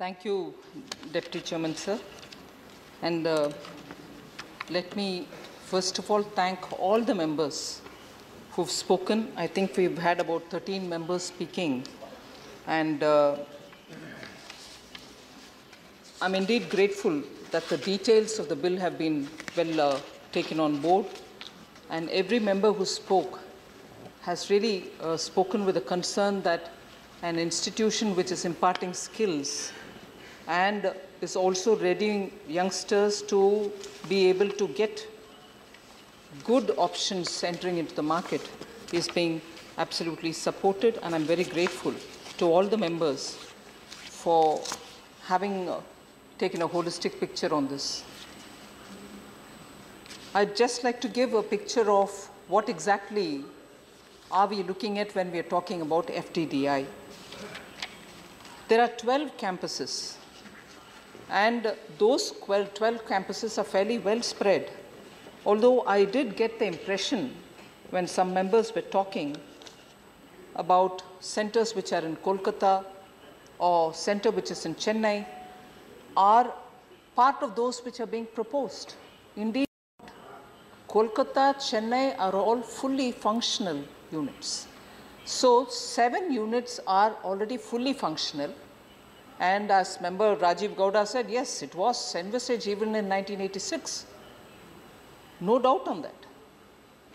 Thank you, Deputy Chairman, sir. And let me, first of all, thank all the members who've spoken. I think we've had about 13 members speaking. And I'm indeed grateful that the details of the bill have been well taken on board. And every member who spoke has really spoken with a concern that an institution which is imparting skills and is also readying youngsters to be able to get good options entering into the market is being absolutely supported, and I'm very grateful to all the members for having taken a holistic picture on this. I'd just like to give a picture of what exactly are we looking at when we are talking about FTDI. There are 12 campuses, and those 12 campuses are fairly well spread. Although I did get the impression when some members were talking about centers which are in Kolkata or center which is in Chennai are part of those which are being proposed. Indeed, Kolkata, Chennai are all fully functional units. So 7 units are already fully functional. And as member Rajiv Gowda said, yes, it was envisaged even in 1986. No doubt on that.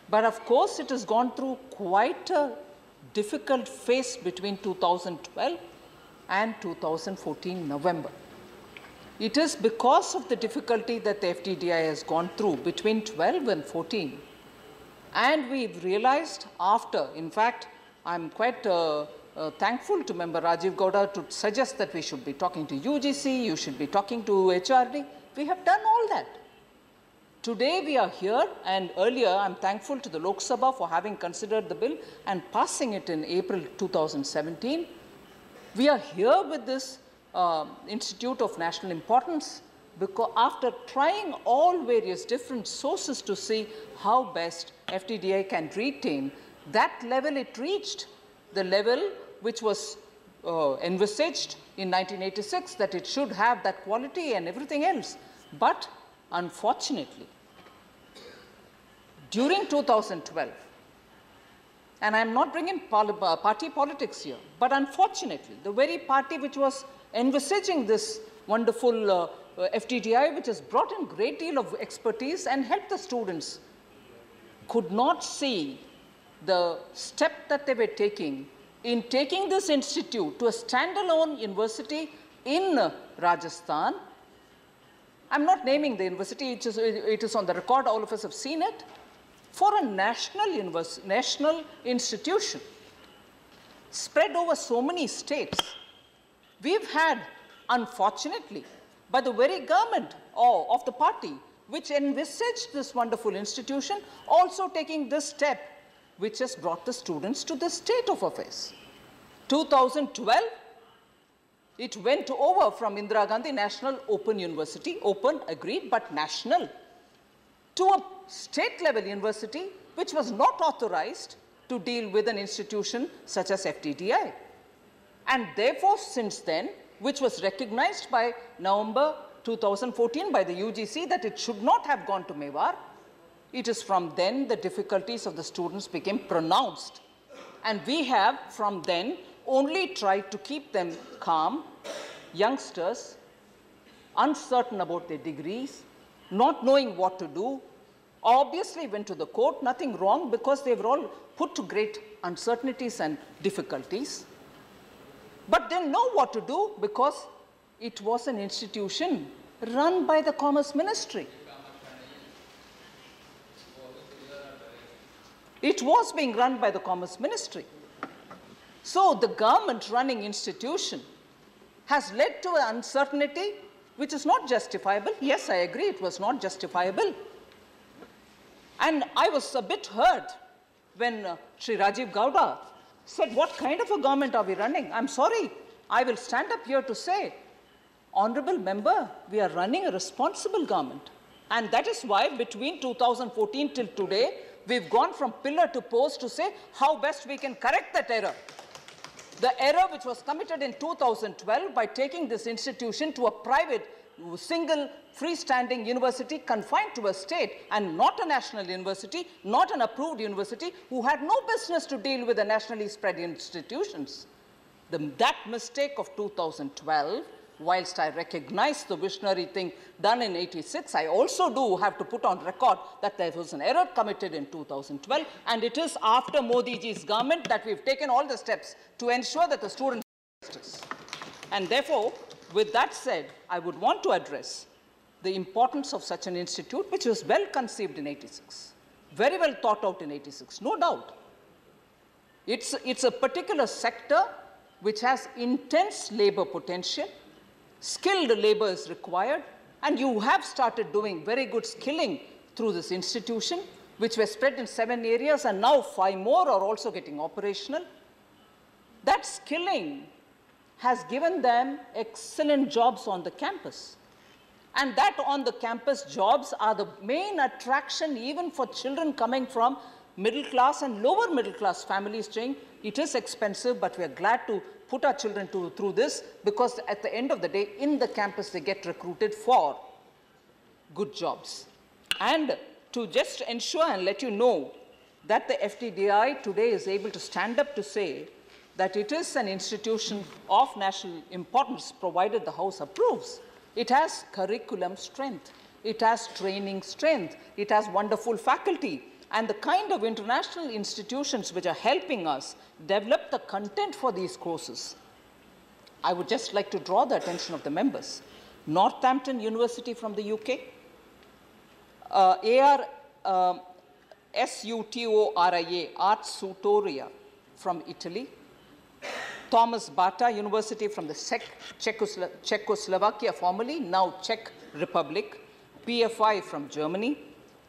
But of course, it has gone through quite a difficult phase between 2012 and 2014 November. It is because of the difficulty that the FTDI has gone through between 12 and 14. And we've realized after, in fact, I'm quite thankful to member Rajiv Gowda to suggest that we should be talking to UGC, you should be talking to HRD. We have done all that. Today we are here, and earlier I'm thankful to the Lok Sabha for having considered the bill and passing it in April 2017. We are here with this Institute of National Importance because after trying all various different sources to see how best FTDI can retain that level it reached, the level which was envisaged in 1986, that it should have that quality and everything else. But unfortunately, during 2012, and I'm not bringing party politics here, but unfortunately, the very party which was envisaging this wonderful FTDI, which has brought in a great deal of expertise and helped the students, could not see the step that they were taking in taking this institute to a standalone university in Rajasthan. I'm not naming the university, it is on the record, all of us have seen it, for a national institution spread over so many states. We've had, unfortunately, by the very government of the party which envisaged this wonderful institution, also taking this step which has brought the students to this state of affairs. 2012, it went over from Indira Gandhi National Open University, open, agreed, but national, to a state-level university which was not authorized to deal with an institution such as FTDI. And therefore, since then, which was recognized by November 2014 by the UGC that it should not have gone to Mewar, it is from then the difficulties of the students became pronounced. And we have, from then, only tried to keep them calm, youngsters, uncertain about their degrees, not knowing what to do, obviously went to the court, nothing wrong because they were all put to great uncertainties and difficulties, but didn't know what to do because it was an institution run by the Commerce Ministry. It was being run by the Commerce Ministry. So the government running institution has led to an uncertainty which is not justifiable. Yes, I agree, it was not justifiable. And I was a bit hurt when Sri Rajiv Gowda said, what kind of a government are we running? I'm sorry, I will stand up here to say, Honorable Member, we are running a responsible government. And that is why between 2014 till today, we've gone from pillar to post to say how best we can correct that error. The error which was committed in 2012 by taking this institution to a private, single, freestanding university confined to a state and not a national university, not an approved university, who had no business to deal with the nationally spread institutions. That mistake of 2012, whilst I recognize the visionary thing done in 86, I also do have to put on record that there was an error committed in 2012, and it is after Modi ji's government that we've taken all the steps to ensure that the students have justice. And therefore, with that said, I would want to address the importance of such an institute, which was well conceived in 86, very well thought out in 86, no doubt. It's a particular sector which has intense labor potential. Skilled labor is required, and you have started doing very good skilling through this institution, which were spread in 7 areas, and now 5 more are also getting operational. That skilling has given them excellent jobs on the campus. And that on the campus jobs are the main attraction even for children coming from middle class and lower middle class families saying, it is expensive, but we are glad to put our children through this, because at the end of the day, in the campus, they get recruited for good jobs. And to just ensure and let you know that the FTDI today is able to stand up to say that it is an institution of national importance, provided the House approves. It has curriculum strength, it has training strength, it has wonderful faculty, and the kind of international institutions which are helping us develop the content for these courses. I would just like to draw the attention of the members. Northampton University from the UK, SUTORIA, Arts Tutoria from Italy, Thomas Bata University from the Czechoslovakia formerly, now Czech Republic, PFI from Germany,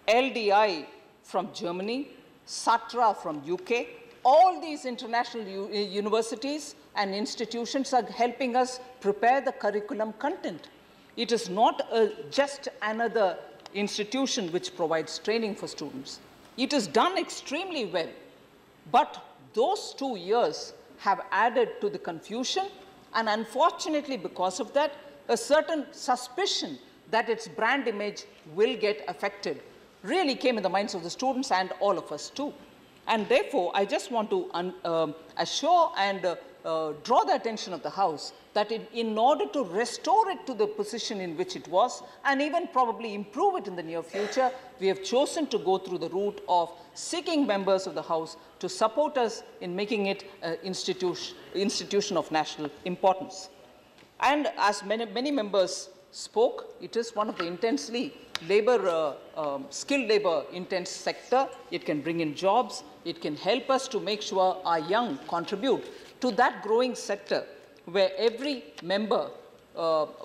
LDI from Germany, SATRA from UK. All these international universities and institutions are helping us prepare the curriculum content. It is not just another institution which provides training for students. It is done extremely well, but those 2 years have added to the confusion, and unfortunately because of that, a certain suspicion that its brand image will get affected really came in the minds of the students and all of us too. And therefore, I just want to assure and draw the attention of the House that in order to restore it to the position in which it was, and even probably improve it in the near future, we have chosen to go through the route of seeking members of the House to support us in making it an institution of national importance. And as many members spoke, it is one of the intensely skilled labor intense sector. It can bring in jobs. It can help us to make sure our young contribute to that growing sector where every member,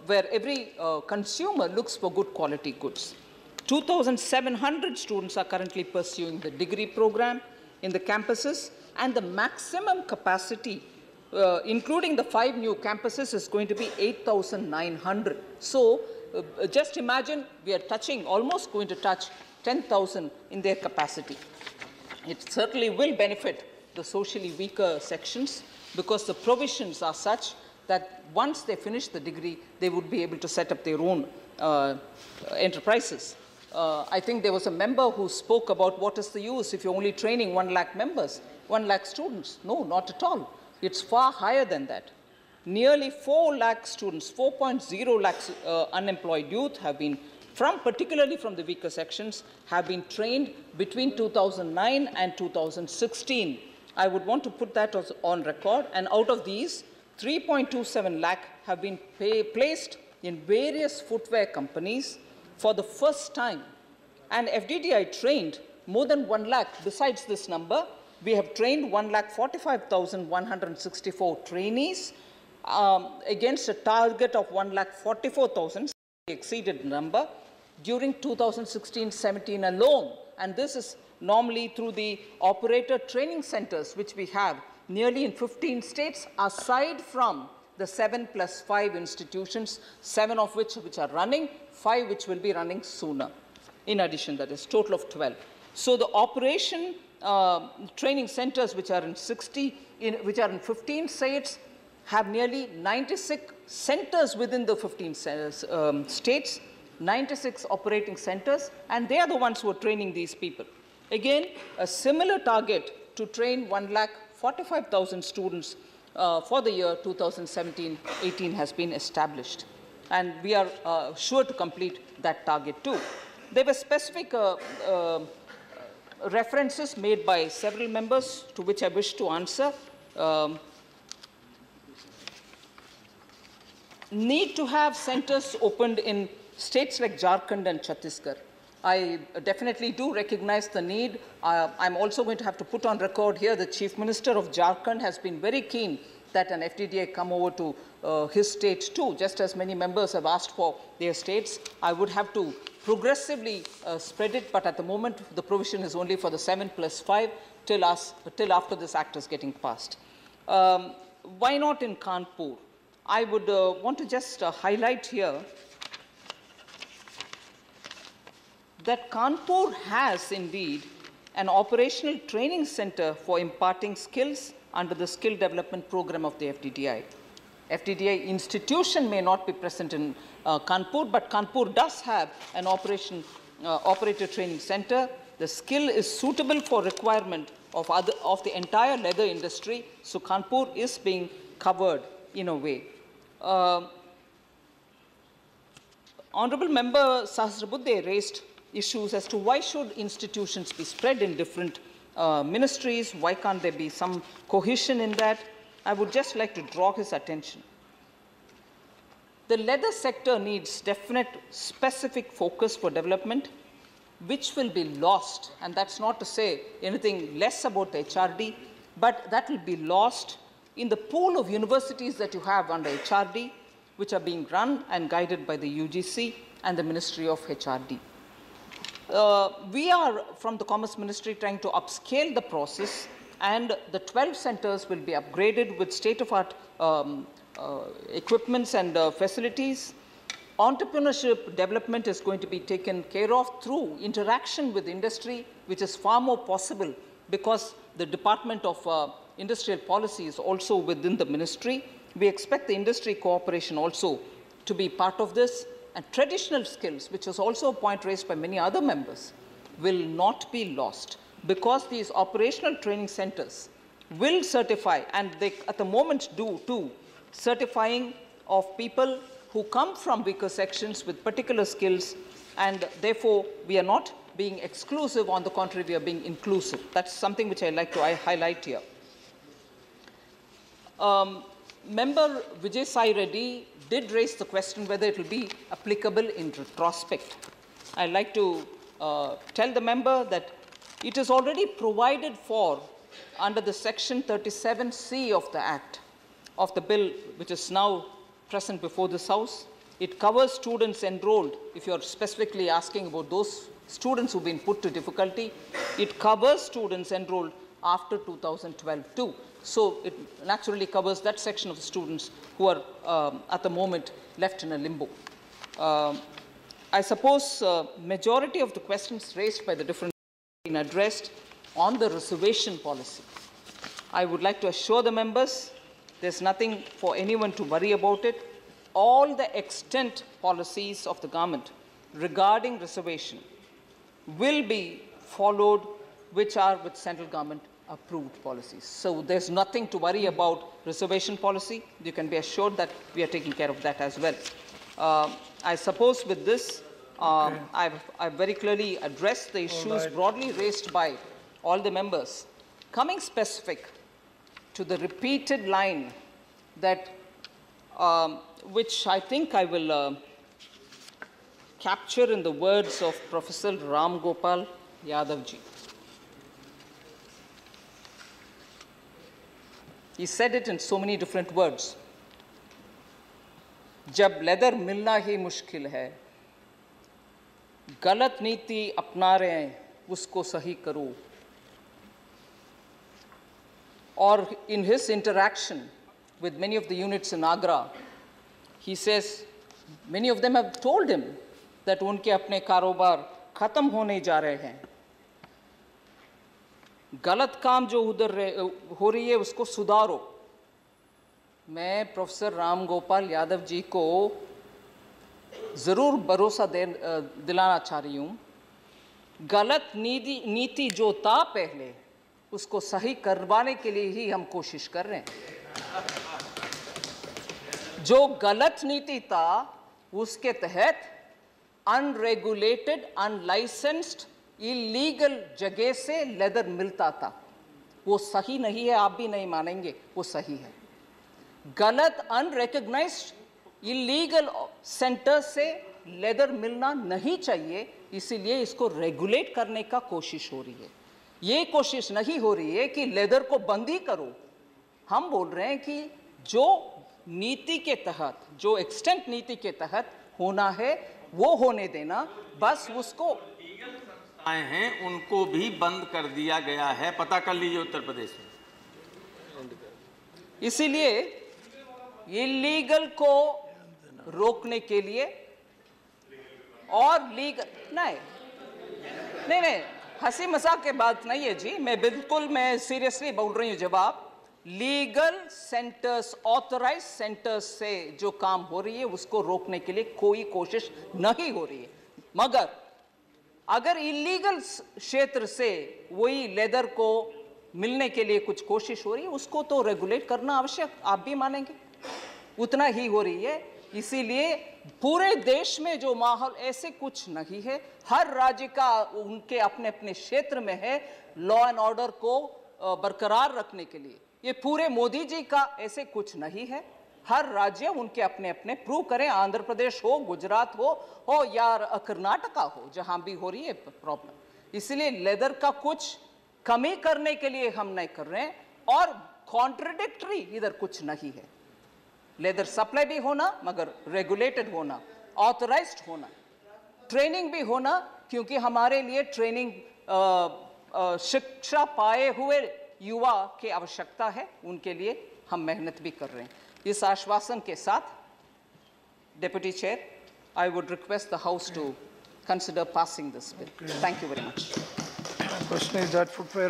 where every consumer looks for good quality goods. 2,700 students are currently pursuing the degree program in the campuses, and the maximum capacity, including the 5 new campuses, is going to be 8,900. So just imagine we are almost going to touch 10,000 in their capacity. It certainly will benefit the socially weaker sections, because the provisions are such that once they finish the degree, they would be able to set up their own enterprises. I think there was a member who spoke about what is the use if you're only training 1 lakh members, 1 lakh students. No, not at all. It's far higher than that. Nearly 4 lakh students, 4.0 lakhs unemployed youth have been, particularly from the weaker sections, have been trained between 2009 and 2016. I would want to put that on record, and out of these, 3.27 lakh have been placed in various footwear companies for the first time. And FDDI trained more than 1 lakh. Besides this number, we have trained 1,45,164 trainees against a target of 1,44,000, exceeded the number, during 2016-17 alone. And this is normally through the operator training centers, which we have nearly in 15 states, aside from the 7+5 institutions, 7 of which are running, 5 which will be running sooner. In addition, that is total of 12. So the operation training centers, which are in 60 which are in 15 states, have nearly 96 centers within the 15 states, 96 operating centers, and they are the ones who are training these people. Again, a similar target to train 1,45,000 students for the year 2017-18 has been established. And we are sure to complete that target too. There were specific references made by several members to which I wish to answer. Need to have centers opened in states like Jharkhand and Chhattisgarh. I definitely do recognize the need. I'm also going to have to put on record here the Chief Minister of Jharkhand has been very keen that an FTDI come over to his state too, just as many members have asked for their states. I would have to progressively spread it, but at the moment the provision is only for the 7+5 till after this act is getting passed. Why not in Kanpur? I would want to just highlight here that Kanpur has indeed an operational training center for imparting skills under the skill development program of the FTDI. FTDI institution may not be present in Kanpur, but Kanpur does have an operator training center. The skill is suitable for requirement of the entire leather industry, so Kanpur is being covered in a way. Honorable Member Sahasrabudhe raised issues as to why should institutions be spread in different ministries, why can't there be some cohesion in that? I would just like to draw his attention. The leather sector needs definite specific focus for development, which will be lost, and that's not to say anything less about HRD, but that will be lost in the pool of universities that you have under HRD, which are being run and guided by the UGC and the Ministry of HRD. We are, from the Commerce Ministry, trying to upscale the process, and the 12 centers will be upgraded with state-of-art equipments and facilities. Entrepreneurship development is going to be taken care of through interaction with industry, which is far more possible because the Department of Industrial Policy is also within the ministry. We expect the industry cooperation also to be part of this. And traditional skills, which is also a point raised by many other members, will not be lost because these operational training centers will certify, and they at the moment do too, certifying of people who come from weaker sections with particular skills, and therefore we are not being exclusive, on the contrary, we are being inclusive. That's something which I like to highlight here. Member Vijay Sai Reddy did raise the question whether it will be applicable in retrospect. I'd like to tell the member that it is already provided for under the section 37C of the Act, of the bill which is now present before this House. It covers students enrolled, if you're specifically asking about those students who've been put to difficulty. It covers students enrolled after 2012 too. So it naturally covers that section of the students who are at the moment left in a limbo. I suppose majority of the questions raised by the different been addressed on the reservation policy. I would like to assure the members there's nothing for anyone to worry about it. All the extant policies of the government regarding reservation will be followed, which are with central government approved policies. So there's nothing to worry about reservation policy. You can be assured that we are taking care of that as well. I suppose with this, I've very clearly addressed the issues broadly raised by all the members. Coming specific to the repeated line that, which I think I will capture in the words of Professor Ram Gopal Yadavji. He said it in so many different words. जब leather मिलना ही मुश्किल है, गलत नीति अपना रहे हैं, उसको सही करो. Or in his interaction with many of the units in Agra, he says many of them have told him that उनके अपने कारोबार खत्म होने जा रहे हैं. गलत काम जो उधर हो रही है उसको सुधारो। मैं प्रोफेसर राम गोपाल यादव जी को ज़रूर भरोसा दिलाना चाह रही हूँ, गलत नीति जो था पहले उसको सही करवाने के लिए ही हम कोशिश कर रहे हैं। जो गलत नीति था उसके तहत अनरेगुलेटेड, अनलाइसेंस्ड, इलीगल जगह से लेदर मिलता था, वो सही नहीं है, आप भी नहीं मानेंगे वो सही है। गलत अनरिकग्नाइज्ड इलीगल सेंटर से लेदर मिलना नहीं चाहिए, इसीलिए इसको रेगुलेट करने का कोशिश हो रही है। ये कोशिश नहीं हो रही है कि लेदर को बंदी करो। हम बोल रहे हैं कि जो नीति के तहत, जो एक्सटेंट नीति के तहत होना है वो होने देना, बस उसको आए हैं उनको भी बंद कर दिया गया है, पता कर लीजिए उत्तर प्रदेश में। इसीलिए इलीगल को रोकने के लिए और लीगल नहीं, हंसी मजाक की बात नहीं है जी, मैं सीरियसली बोल रही हूं। जवाब, लीगल सेंटर्स, ऑथराइज सेंटर्स से जो काम हो रही है उसको रोकने के लिए कोई कोशिश नहीं हो रही है। मगर अगर इलीगल क्षेत्र से वही लेदर को मिलने के लिए कुछ कोशिश हो रही है, उसको तो रेगुलेट करना आवश्यक, आप भी मानेंगे, उतना ही हो रही है। इसीलिए पूरे देश में जो माहौल, ऐसे कुछ नहीं है, हर राज्य का उनके अपने अपने क्षेत्र में है लॉ एंड ऑर्डर को बरकरार रखने के लिए। ये पूरे मोदी जी का ऐसे कुछ नहीं है, हर राज्य उनके अपने अपने प्रूव करें, आंध्र प्रदेश हो, गुजरात हो या कर्नाटका हो, जहां भी हो रही है प्रॉब्लम। इसलिए लेदर का कुछ कमी करने के लिए हम नहीं कर रहे हैं, और कॉन्ट्रडिक्टरी इधर कुछ नहीं है। लेदर सप्लाई भी होना, मगर रेगुलेटेड होना, ऑथराइज्ड होना, ट्रेनिंग भी होना, क्योंकि हमारे लिए ट्रेनिंग शिक्षा पाए हुए युवा की आवश्यकता है, उनके लिए हम मेहनत भी कर रहे हैं। इस आश्वासन के साथ, deputy chair, I would request the House to consider passing this bill. Thank you very much. Question is that Footwear